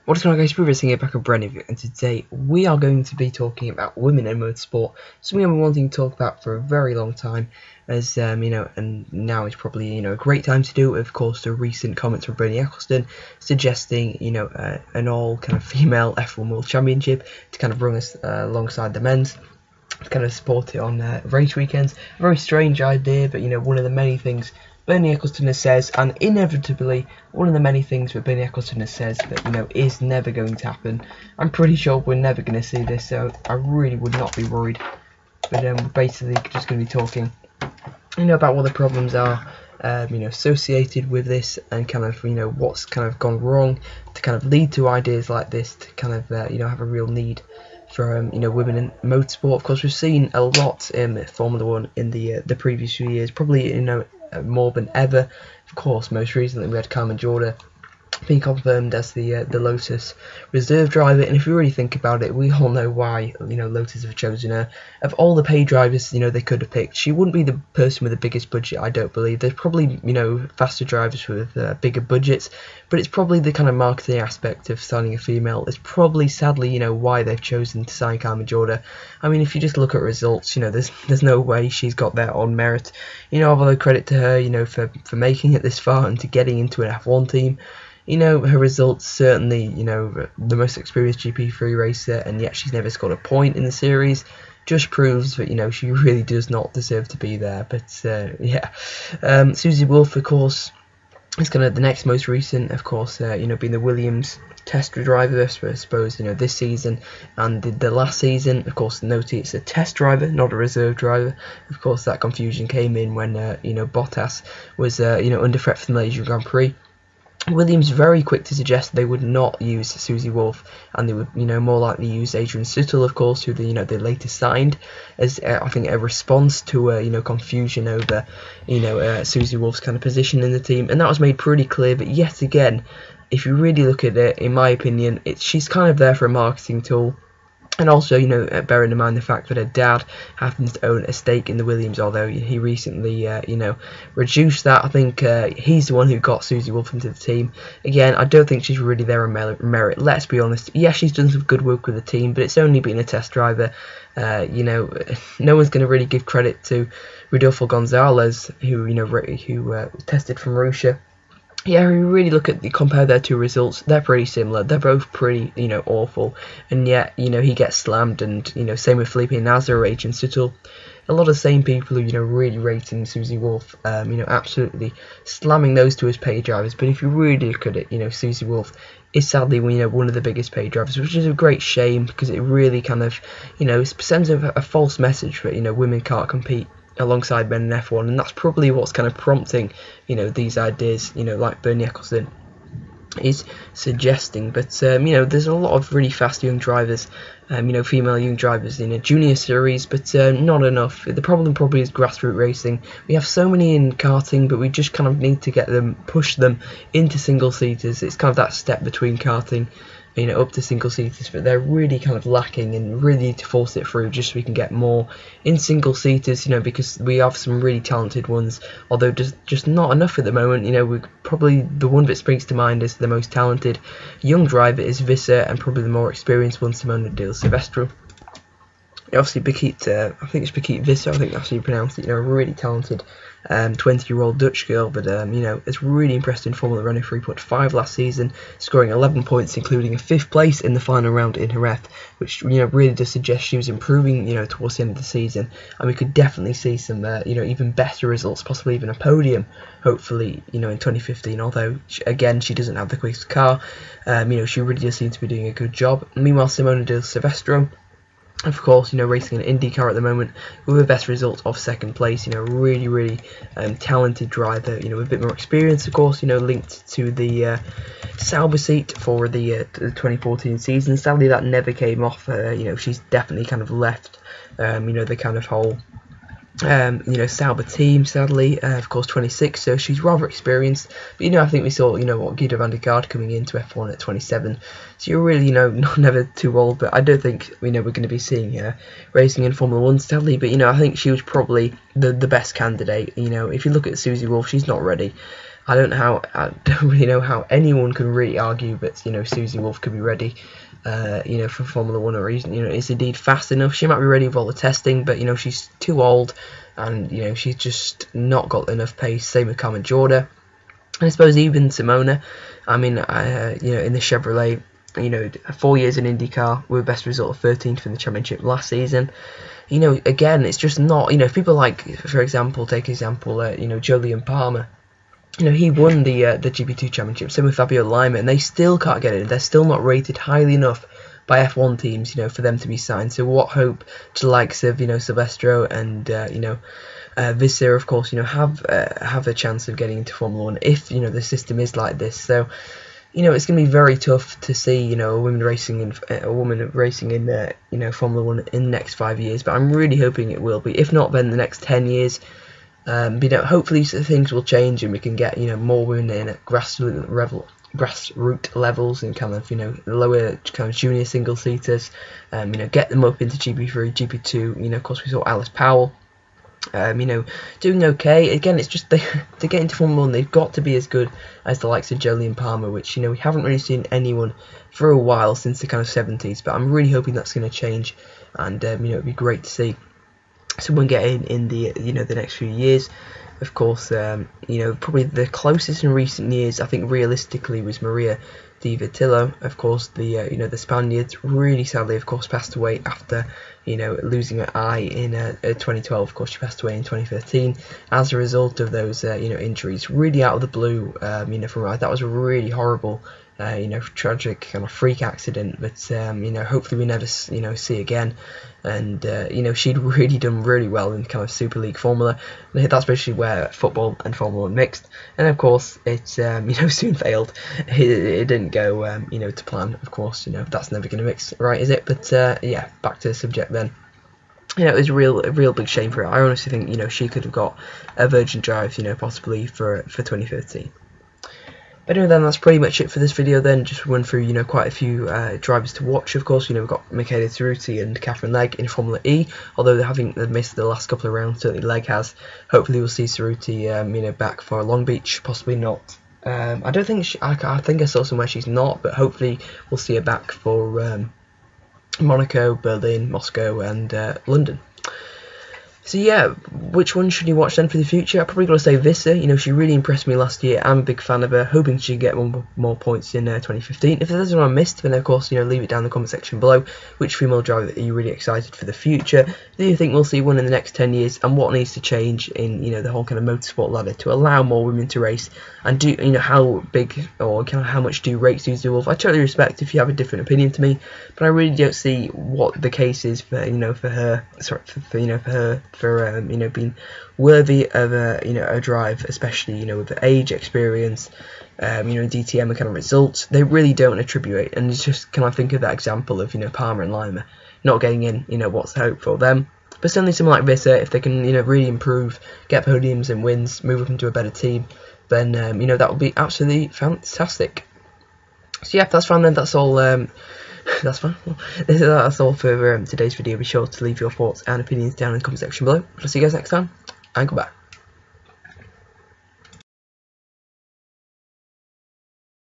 What's going on, guys? We're here back at Brennan, and today we are going to be talking about women in motorsport. Something I've been wanting to talk about for a very long time, as and now is probably a great time to do it. Of course, the recent comments from Bernie Ecclestone suggesting an all kind of female F1 World Championship to kind of bring us alongside the men's, to kind of support it on race weekends. A very strange idea, but one of the many things Bernie Ecclestone says, and inevitably one of the many things that Bernie Ecclestone says that is never going to happen. I'm pretty sure we're never going to see this, so I really would not be worried. But we're basically just going to be talking about what the problems are associated with this, and kind of what's kind of gone wrong to kind of lead to ideas like this, to kind of have a real need for women in motorsport. Of course, we've seen a lot in Formula 1 in the previous few years, probably more than ever. Of course, most recently we had Carmen Jorda being confirmed as the Lotus reserve driver, and if you really think about it, we all know why Lotus have chosen her. Of all the paid drivers they could have picked, she wouldn't be the person with the biggest budget, I don't believe. There's probably faster drivers with bigger budgets, but it's probably the kind of marketing aspect of signing a female. It's probably sadly why they've chosen to sign Carmen Jorda. I mean, if you just look at results, there's no way she's got there on merit. Although credit to her for making it this far and to getting into an F1 team. Her results, certainly, the most experienced GP3 racer, and yet she's never scored a point in the series, just proves that, she really does not deserve to be there. But, Susie Wolff, of course, is kind of the next most recent, of course, being the Williams test driver, I suppose, this season and the last season. Of course, note it's a test driver, not a reserve driver. Of course, that confusion came in when, Bottas was, under threat for the Malaysian Grand Prix. Williams very quick to suggest they would not use Susie Wolff, and they would more likely use Adrian Sutil, of course, who they later signed, as I think a response to confusion over Susie Wolff's kind of position in the team. And that was made pretty clear. But yet again, if you really look at it, in my opinion, she's kind of there for a marketing tool. And also, bearing in mind the fact that her dad happens to own a stake in the Williams, although he recently, reduced that. I think he's the one who got Susie Wolff into the team. Again, I don't think she's really there on merit. Let's be honest. Yes, she's done some good work with the team, but it's only been a test driver. No one's going to really give credit to Rodolfo Gonzalez, who tested from Russia. Yeah, we really compare their two results, they're pretty similar. They're both pretty, awful. And yet, he gets slammed, and, same with Felipe Nasr, and Sutil. A lot of the same people who, really rating Susie Wolff, absolutely slamming those two as paid drivers. But if you really look at it, Susie Wolff is sadly, one of the biggest paid drivers, which is a great shame, because it really kind of, sends a false message that, women can't compete alongside men in F1, and that's probably what's kind of prompting these ideas like Bernie Ecclestone is suggesting. But there's a lot of really fast young drivers, female young drivers in a junior series, but not enough. The problem probably is grassroots racing. We have so many in karting, but we just kind of need to push them into single seaters. It's kind of that step between karting up to single seaters, but they're really kind of lacking, and really need to force it through just so we can get more in single seaters, because we have some really talented ones, although just not enough at the moment. We probably, the one that springs to mind as the most talented young driver is Visser, and probably the more experienced one, Simona De Santis. Obviously, I think it's Bekiet Visser, I think that's how you pronounce it, a really talented 20-year-old Dutch girl, but it's really impressed in Formula Renault 3.5 last season, scoring 11 points, including a 5th place in the final round in Jerez, which really does suggest she was improving towards the end of the season, and we could definitely see some even better results, possibly even a podium, hopefully in 2015. Although again, she doesn't have the quickest car, she really does seem to be doing a good job. Meanwhile, Simona De Santis, of course, racing an IndyCar at the moment with a best result of 2nd place. Really talented driver. With a bit more experience, of course. Linked to the Sauber seat for the 2014 season. Sadly, that never came off. She's definitely kind of left. The kind of whole Sauber team, sadly. Of course, 26, so she's rather experienced. But I think we saw what Guido van der Garde coming into F1 at 27. So you're really never too old. But I don't think we're going to be seeing her racing in Formula 1, sadly. But I think she was probably the best candidate. If you look at Susie Wolff, she's not ready. I don't really know how anyone can really argue that Susie Wolff could be ready for Formula 1, or is indeed fast enough. She might be ready with all the testing, but she's too old, and she's just not got enough pace. Same with Carmen Jorda, and I suppose even Simona. I mean, in the Chevrolet, 4 years in IndyCar with a best result of 13th in the championship last season. Again, it's just not. If people for example, Jolyon Palmer. He won the GP2 championship. Same with Fabio Lima, and they still can't get it. They're still not rated highly enough by F1 teams, for them to be signed. So what hope to the likes of Silvestro and Visser, of course, have a chance of getting into Formula 1 if the system is like this. So it's going to be very tough to see a woman racing in Formula 1 in the next 5 years. But I'm really hoping it will be. If not, then the next 10 years. Hopefully things will change and we can get more women in at grassroots levels and kind of lower kind of junior single seaters. Get them up into GP3, GP2. Of course we saw Alice Powell. Doing okay. Again, it's just to get into Formula 1, they've got to be as good as the likes of Jolyon Palmer, which we haven't really seen anyone for a while since the kind of 70s. But I'm really hoping that's going to change, and it'd be great to see someone get in the the next few years. Of course, probably the closest in recent years, I think realistically, was Maria Di Vittillo. Of course, the Spaniard really sadly, of course, passed away after losing her eye in 2012. Of course, she passed away in 2013 as a result of those injuries, really out of the blue. From her, that was a really horrible. Tragic kind of freak accident, but hopefully we never see again. And she'd really done really well in kind of Super League Formula. And that's basically where football and Formula 1 mixed. And of course it soon failed. It didn't go to plan. Of course that's never going to mix, right? Is it? But yeah, back to the subject then. It was a real big shame for her. I honestly think she could have got a Virgin Drive possibly for 2013. But anyway, then that's pretty much it for this video. Then just run through quite a few drivers to watch. Of course, we've got Michaela Cerruti and Catherine Legg in Formula E. Although they've missed the last couple of rounds, certainly Legg has. Hopefully, we'll see Cerruti back for Long Beach. Possibly not. I don't think I think I saw somewhere she's not, but hopefully we'll see her back for Monaco, Berlin, Moscow, and London. So yeah, which one should you watch then for the future? I'm probably going to say Visser. She really impressed me last year. I'm a big fan of her, hoping she can get more points in 2015. If there's anyone I missed, then of course, leave it down in the comment section below. Which female driver are you really excited for the future? Do you think we'll see one in the next 10 years? And what needs to change in, the whole kind of motorsport ladder to allow more women to race? And how big or kind of how much do you rate Susie Wolff? I totally respect if you have a different opinion to me, but I really don't see what the case is for, for her. Sorry, for being worthy of a drive, especially with the age, experience, DTM and kind of results. They really don't attribute it, and it's just kind of think of that example of Palmer and Lima not getting in. What's the hope for them? But certainly someone like Visser, if they can really improve, get podiums and wins, move up into a better team, then that would be absolutely fantastic. So yeah, that's fine then. That's all. That's fine. That's all for today's video. Be sure to leave your thoughts and opinions down in the comment section below. I'll see you guys next time, and goodbye.